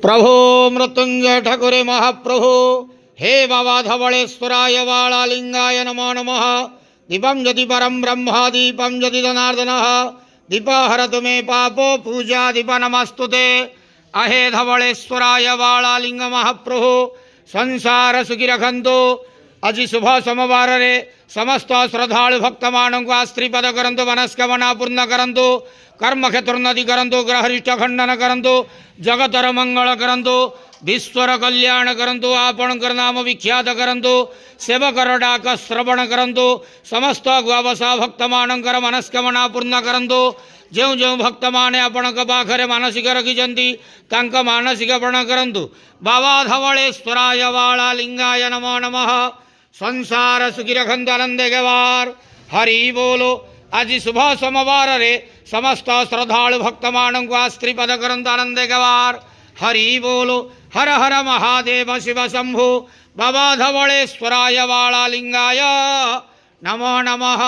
प्रभो मृत्युंजय ठाकुरे महाप्रभु हे बाबा धवलेश्वराय वालालिंगाय नमो नमः। दीपं यदि परम ब्रह्म दीपं यदि जनार्दनः दीपहरतु मे पापो पूजा दीप नमस्तुते। अहे धवलेश्वराय वालालिंग महाप्रभु संसार सुखी रखंतु। आज शुभ सोमवार रे समस्त श्रद्धालु भक्त मानक आस्त्रीपद करंतु मनस्कामना पूर्ण करंतु कर्म क्षेत्रोन्नति करंतु ग्रहरिष्ट खंडन करंतु जगतर मंगल करंतु विश्वर कल्याण करंतु आपणकर नाम विख्यात करंतु सेवकर डाक श्रवण करंतु समस्त गुआवसा भक्त मानकर मनस्कामना पूर्ण करंतु। जो जो भक्त माने आपणक पाखरे मानसिक रखिछंती तांक मानसिक पूर्ण करंतु। बाबा धवलेश्वराय वालालिंगाय नमो नमः। संसार सुखी रखंतु आनंदे गवार हरि बोलो। आज शुभ सोमवार रे समस्त श्रद्धालु भक्त मानक आस्त्रीपद करंतु आनंदे गवार हरि बोलो। हर हर महादेव शिव शंभु। बाबा धवलेश्वराय वालालिंगाय नमो नमः।